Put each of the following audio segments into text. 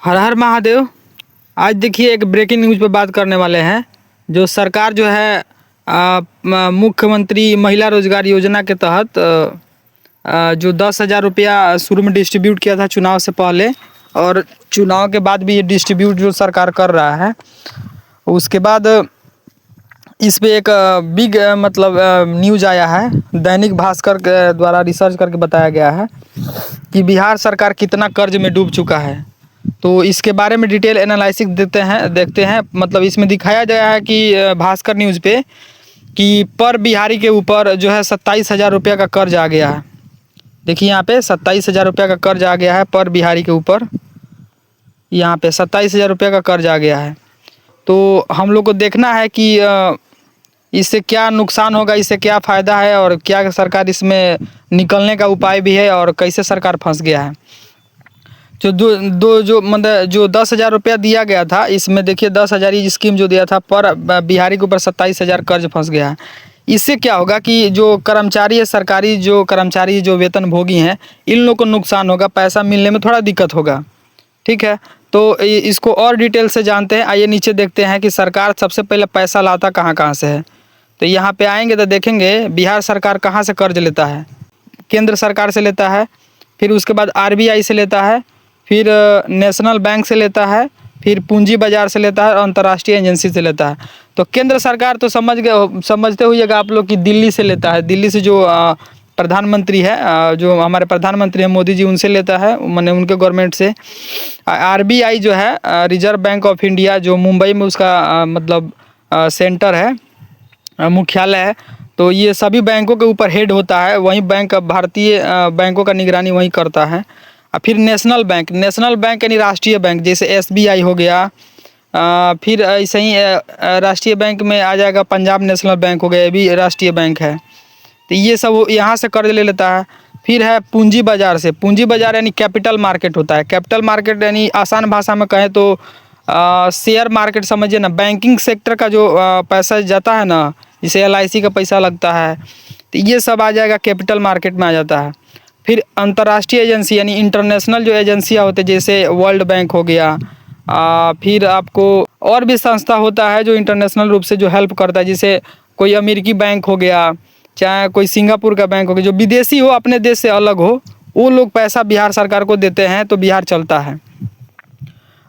हर हर महादेव। आज देखिए एक ब्रेकिंग न्यूज़ पे बात करने वाले हैं। जो सरकार जो है मुख्यमंत्री महिला रोजगार योजना के तहत जो 10,000 रुपया शुरू में डिस्ट्रीब्यूट किया था चुनाव से पहले, और चुनाव के बाद भी ये डिस्ट्रीब्यूट जो सरकार कर रहा है। उसके बाद इस पे एक बिग मतलब न्यूज़ आया है। दैनिक भास्कर के द्वारा रिसर्च करके बताया गया है कि बिहार सरकार कितना कर्ज में डूब चुका है। तो इसके बारे में डिटेल एनालिसिस देखते हैं। मतलब इसमें दिखाया गया है कि भास्कर न्यूज़ पे कि पर बिहारी के ऊपर जो है 27,000 रुपया का कर्ज आ गया है। देखिए यहाँ पे 27,000 रुपया का कर्ज आ गया है पर बिहारी के ऊपर। यहाँ पे 27,000 रुपया का कर्ज आ गया है। तो हम लोग को देखना है कि इससे क्या नुकसान होगा, इससे क्या फ़ायदा है, और क्या सरकार इसमें निकलने का उपाय भी है, और कैसे सरकार फंस गया है। जो मतलब जो 10,000 रुपया दिया गया था, इसमें देखिए 10,000 ही स्कीम जो दिया था पर बिहारी के ऊपर 27,000 कर्ज फंस गया है। इससे क्या होगा कि जो कर्मचारी है, सरकारी जो कर्मचारी जो वेतन भोगी हैं, इन लोगों को नुकसान होगा, पैसा मिलने में थोड़ा दिक्कत होगा। ठीक है, तो इसको और डिटेल से जानते हैं। आइए नीचे देखते हैं कि सरकार सबसे पहले पैसा लाता कहाँ कहाँ से है। तो यहाँ पे आएंगे तो देखेंगे बिहार सरकार कहाँ से कर्ज लेता है। केंद्र सरकार से लेता है, फिर उसके बाद RBI से लेता है, फिर नेशनल बैंक से लेता है, फिर पूंजी बाजार से लेता है, और अंतर्राष्ट्रीय एजेंसी से लेता है। तो केंद्र सरकार तो समझते हुएगा आप लोग कि दिल्ली से लेता है। दिल्ली से जो प्रधानमंत्री है, जो हमारे प्रधानमंत्री हैं मोदी जी, उनसे लेता है, मैंने उनके गवर्नमेंट से। RBI जो है रिजर्व बैंक ऑफ इंडिया, जो मुंबई में उसका मतलब सेंटर है, मुख्यालय है। तो ये सभी बैंकों के ऊपर हेड होता है, वही बैंक भारतीय बैंकों का निगरानी वही करता है। फिर नेशनल बैंक यानी राष्ट्रीय बैंक, जैसे SBI हो गया। फिर ऐसे ही राष्ट्रीय बैंक में आ जाएगा पंजाब नेशनल बैंक हो गया, ये भी राष्ट्रीय बैंक है। तो ये सब यहाँ से कर्ज ले लेता है। फिर है पूंजी बाजार से। पूंजी बाजार यानी कैपिटल मार्केट होता है। कैपिटल मार्केट यानी आसान भाषा में कहें तो शेयर मार्केट समझिए ना। बैंकिंग सेक्टर का जो पैसा जाता है ना, जैसे LIC का पैसा लगता है, तो ये सब आ जाएगा कैपिटल मार्केट में आ जाता है। फिर अंतर्राष्ट्रीय एजेंसी यानी इंटरनेशनल जो एजेंसियाँ होते हैं, जैसे वर्ल्ड बैंक हो गया। फिर आपको और भी संस्था होता है जो इंटरनेशनल रूप से जो हेल्प करता है, जैसे कोई अमेरिकी बैंक हो गया, चाहे कोई सिंगापुर का बैंक हो गया, जो विदेशी हो, अपने देश से अलग हो, वो लोग पैसा बिहार सरकार को देते हैं, तो बिहार चलता है।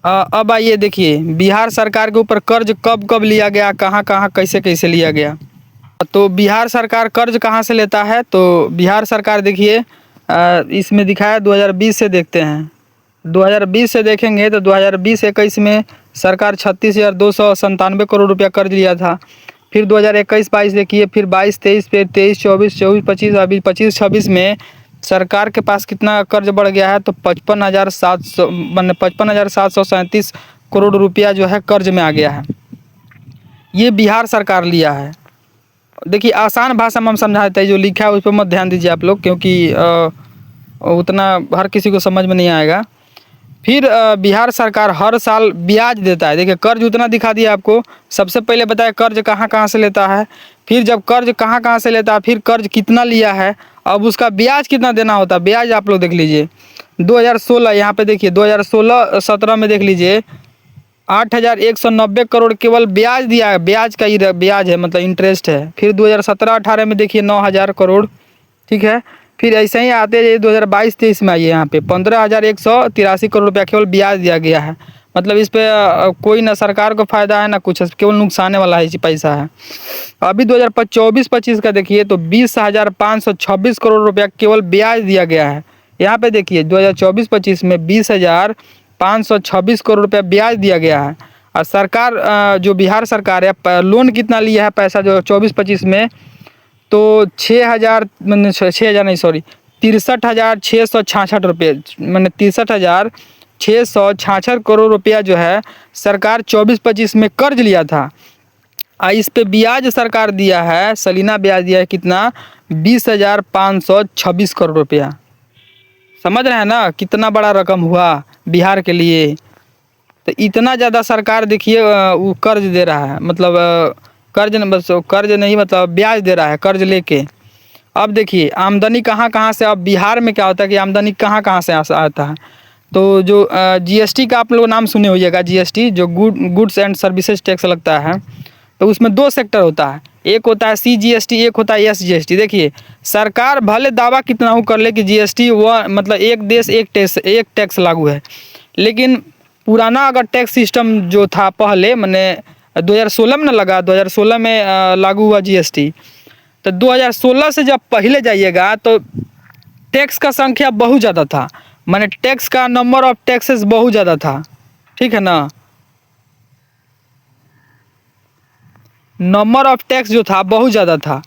अब आइए देखिए बिहार सरकार के ऊपर कर्ज कब कब लिया गया, कहाँ कहाँ कैसे कैसे लिया गया। तो बिहार सरकार कर्ज कहाँ से लेता है, तो बिहार सरकार देखिए इसमें दिखाया 2020 से देखते हैं। 2020 से देखेंगे तो 2020-21 में सरकार 36,297 करोड़ रुपया कर्ज लिया था। फिर 2021-22 देखिए, फिर 22-23, फिर 23-24, 24-25, अभी 25-26 में सरकार के पास कितना कर्ज बढ़ गया है, तो 55,737 करोड़ रुपया जो है कर्ज में आ गया है। ये बिहार सरकार लिया है। देखिए आसान भाषा में हम समझाते हैं, जो लिखा है उस पर मत ध्यान दीजिए आप लोग, क्योंकि उतना हर किसी को समझ में नहीं आएगा। फिर बिहार सरकार हर साल ब्याज देता है। देखिए कर्ज उतना दिखा दिया आपको। सबसे पहले बताया कर्ज कहाँ कहाँ से लेता है, फिर जब कर्ज कहाँ कहाँ से लेता है, फिर कर्ज कितना लिया है, अब उसका ब्याज कितना देना होता है। ब्याज आप लोग देख लीजिए 2016, यहाँ पे देखिए 2016-17 में देख लीजिए 8,190 करोड़ केवल ब्याज दिया है। ब्याज का ही ब्याज है, मतलब इंटरेस्ट है। फिर 2017-18 में देखिए 9,000 करोड़। ठीक है, फिर ऐसे ही आते हैं 2022-23 में आइए, यहाँ पे 15,183 करोड़ रुपया केवल ब्याज दिया गया है। मतलब इस पे कोई ना सरकार को फ़ायदा है ना कुछ, केवल नुकसाने वाला ही पैसा है। अभी 2024-25 का देखिए तो 20,526 करोड़ रुपया केवल ब्याज दिया गया है। यहाँ पे देखिए 2024-25 में 20,526 करोड़ रुपया ब्याज दिया गया है। और सरकार जो बिहार सरकार है, लोन कितना लिया है पैसा जो 24-25 में, तो 63,666 रुपये, मैंने 63,666 करोड़ रुपया जो है सरकार 24-25 में कर्ज लिया था। इस पे ब्याज सरकार दिया है, सालाना ब्याज दिया है कितना, 20,526 करोड़ रुपया। समझ रहे हैं ना कितना बड़ा रकम हुआ बिहार के लिए। तो इतना ज़्यादा सरकार देखिए वो कर्ज दे रहा है, मतलब कर्ज नहीं, मतलब ब्याज दे रहा है कर्ज लेके। अब देखिए आमदनी कहाँ कहाँ से, अब बिहार में क्या होता है कि आमदनी कहाँ कहाँ से आता है। तो जो जीएसटी का आप लोग नाम सुने होइएगा, जीएसटी जो गुड्स एंड सर्विसेज टैक्स लगता है, तो उसमें दो सेक्टर होता है, एक होता है सीजीएसटी, एक होता है एसजीएसटी। देखिए सरकार भले दावा कितना हो कर ले कि जीएसटी वह मतलब एक देश एक टैक्स लागू है, लेकिन पुराना अगर टैक्स सिस्टम जो था पहले मैंने 2016 में ना लगा, 2016 में लागू हुआ जीएसटी। तो 2016 से जब पहले जाइएगा तो टैक्स का संख्या बहुत ज़्यादा था, माने टैक्स का नंबर ऑफ टैक्सेस बहुत ज़्यादा था, ठीक है ना। नंबर ऑफ टैक्स जो था बहुत ज़्यादा था,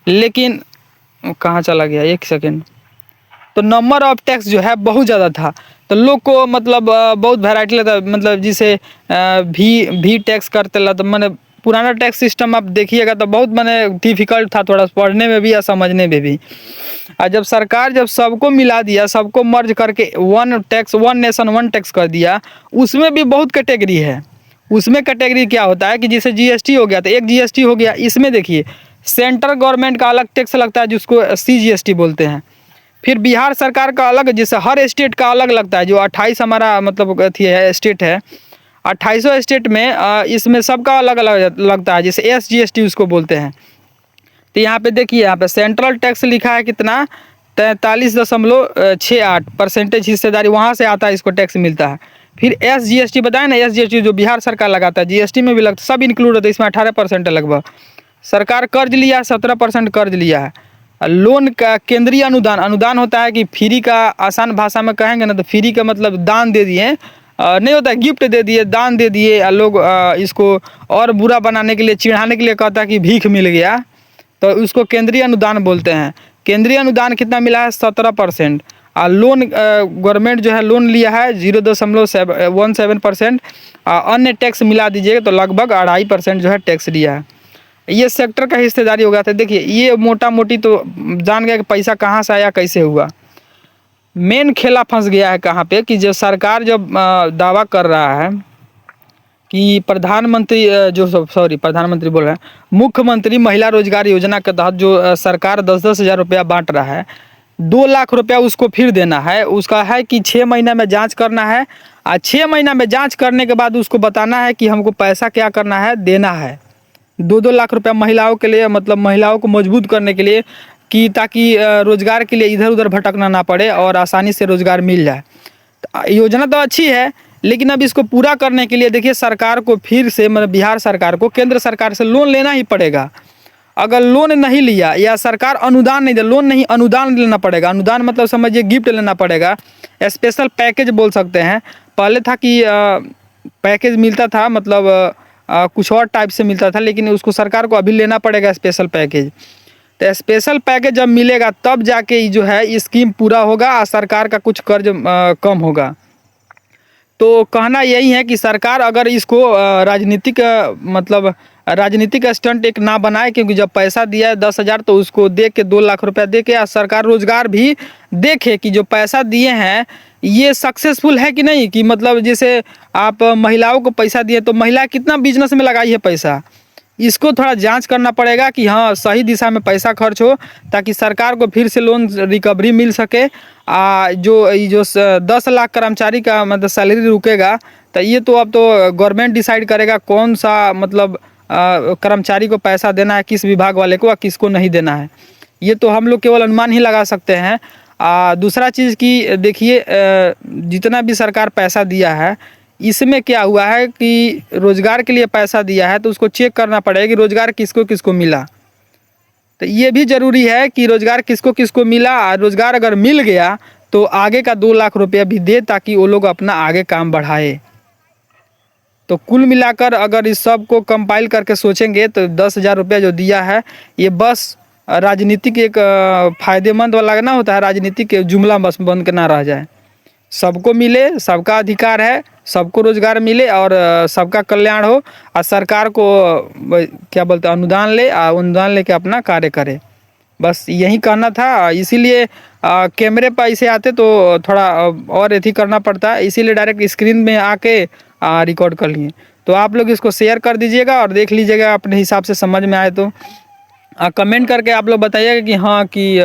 लेकिन कहाँ चला गया, एक सेकेंड। तो नंबर ऑफ टैक्स जो है बहुत ज़्यादा था, तो लोग को मतलब बहुत वैरायटी लगता, मतलब जिसे भी टैक्स करते ला, तो मैंने पुराना टैक्स सिस्टम आप देखिएगा तो बहुत मैंने डिफ़िकल्ट था थोड़ा पढ़ने में भी या समझने में भी। और जब सरकार जब सबको मिला दिया, सबको मर्ज करके वन नेशन वन टैक्स कर दिया, उसमें भी बहुत कैटेगरी है। उसमें कैटेगरी क्या होता है कि जैसे जीएसटी हो गया तो एक जीएसटी हो गया, इसमें देखिए सेंट्रल गवर्नमेंट का अलग टैक्स लगता है जिसको सीजीएसटी बोलते हैं। फिर बिहार सरकार का अलग, जैसे हर स्टेट का अलग लगता है, जो 28 हमारा मतलब अथी है स्टेट है, 28 स्टेट में इसमें सबका अलग अलग लगता है, जैसे एसजीएसटी उसको बोलते हैं। तो यहाँ पे देखिए, यहाँ पे सेंट्रल टैक्स लिखा है कितना, 43.68% हिस्सेदारी वहाँ से आता है, इसको टैक्स मिलता है। फिर एसजीएसटी बताए ना, एसजीएसटी जो बिहार सरकार लगाता है, जीएसटी में भी लगता, सब इंक्लूड होता है, इसमें 18% है लगभग। सरकार कर्ज लिया है, 17% कर्ज लिया है। लोन का केंद्रीय अनुदान होता है कि फ्री का आसान भाषा में कहेंगे ना तो फ्री का मतलब दान दे दिए, नहीं होता है गिफ्ट दे दिए, दान दे दिए, लोग इसको और बुरा बनाने के लिए, चिढ़ाने के लिए कहता है कि भीख मिल गया, तो उसको केंद्रीय अनुदान बोलते हैं। केंद्रीय अनुदान कितना मिला है, 17%। और लोन गवर्नमेंट जो है लोन लिया है 0.17%। अन्य टैक्स मिला दीजिएगा तो लगभग 2.5% जो है टैक्स लिया है। ये सेक्टर का हिस्सेदारी हो गया था। देखिए ये मोटा मोटी तो जान गया कि पैसा कहाँ से आया, कैसे हुआ। मेन खेला फंस गया है कहाँ पे कि जो सरकार जब दावा कर रहा है कि प्रधानमंत्री प्रधानमंत्री बोल रहे हैं, मुख्यमंत्री महिला रोजगार योजना के तहत जो सरकार 10-10 हज़ार रुपया बांट रहा है, 2 लाख रुपया उसको फिर देना है। उसका है कि 6 महीना में जांच करना है, और 6 महीना में जांच करने के बाद उसको बताना है कि हमको पैसा क्या करना है, देना है। 2-2 लाख रुपया महिलाओं के लिए, मतलब महिलाओं को मजबूत करने के लिए, कि ताकि रोजगार के लिए इधर उधर भटकना ना पड़े और आसानी से रोजगार मिल जाए। योजना तो अच्छी है, लेकिन अब इसको पूरा करने के लिए देखिए सरकार को फिर से, मतलब बिहार सरकार को केंद्र सरकार से लोन लेना ही पड़ेगा। अगर लोन नहीं लिया या सरकार अनुदान नहीं दे, लोन नहीं अनुदान लेना पड़ेगा। अनुदान मतलब समझिए गिफ्ट लेना पड़ेगा, स्पेशल पैकेज बोल सकते हैं। पहले था कि पैकेज मिलता था, मतलब कुछ और टाइप से मिलता था, लेकिन उसको सरकार को अभी लेना पड़ेगा स्पेशल पैकेज। तो स्पेशल पैकेज जब मिलेगा तब जाके जो है स्कीम पूरा होगा और सरकार का कुछ कर्ज कम होगा। तो कहना यही है कि सरकार अगर इसको राजनीतिक मतलब राजनीतिक स्टंट एक ना बनाए, क्योंकि जब पैसा दिया है 10 हज़ार तो उसको दे के 2 लाख रुपया दे के, सरकार रोजगार भी देखे कि जो पैसा दिए हैं ये सक्सेसफुल है कि नहीं। कि मतलब जैसे आप महिलाओं को पैसा दिए तो महिला कितना बिजनेस में लगाई है पैसा, इसको थोड़ा जांच करना पड़ेगा कि हाँ सही दिशा में पैसा खर्च हो, ताकि सरकार को फिर से लोन रिकवरी मिल सके। जो 10 लाख कर्मचारी का मतलब सैलरी रुकेगा, तो ये तो अब तो गवर्नमेंट डिसाइड करेगा कौन सा मतलब कर्मचारी को पैसा देना है, किस विभाग वाले को, और किसको नहीं देना है। ये तो हम लोग केवल अनुमान ही लगा सकते हैं। दूसरा चीज़ कि देखिए जितना भी सरकार पैसा दिया है, इसमें क्या हुआ है कि रोज़गार के लिए पैसा दिया है तो उसको चेक करना पड़ेगा कि रोज़गार किसको किसको मिला। तो ये भी ज़रूरी है कि रोज़गार किसको किसको मिला। रोज़गार अगर मिल गया तो आगे का 2 लाख रुपया भी दे, ताकि वो लोग अपना आगे काम बढ़ाए। तो कुल मिलाकर अगर इस सब को कंपाइल करके सोचेंगे तो 10 हज़ार रुपया जो दिया है ये बस राजनीतिक एक फ़ायदेमंद वाला ना होता है, राजनीतिक जुमला बस बन के ना रह जाए। सबको मिले, सबका अधिकार है, सबको रोजगार मिले और सबका कल्याण हो, और सरकार को क्या बोलते हैं अनुदान ले, अनुदान लेके अपना कार्य करे। बस यही कहना था। इसीलिए कैमरे पर ऐसे आते तो थोड़ा और एथी करना पड़ता है, इसीलिए डायरेक्ट स्क्रीन में आके रिकॉर्ड कर लिए। तो आप लोग इसको शेयर कर दीजिएगा और देख लीजिएगा, अपने हिसाब से समझ में आए तो कमेंट करके आप लोग बताइएगा कि हाँ कि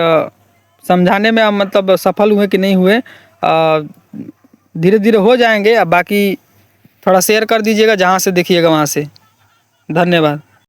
समझाने में मतलब सफल हुए कि नहीं हुए। धीरे धीरे हो जाएंगे। अब बाकी थोड़ा शेयर कर दीजिएगा, जहाँ से देखिएगा वहाँ से। धन्यवाद।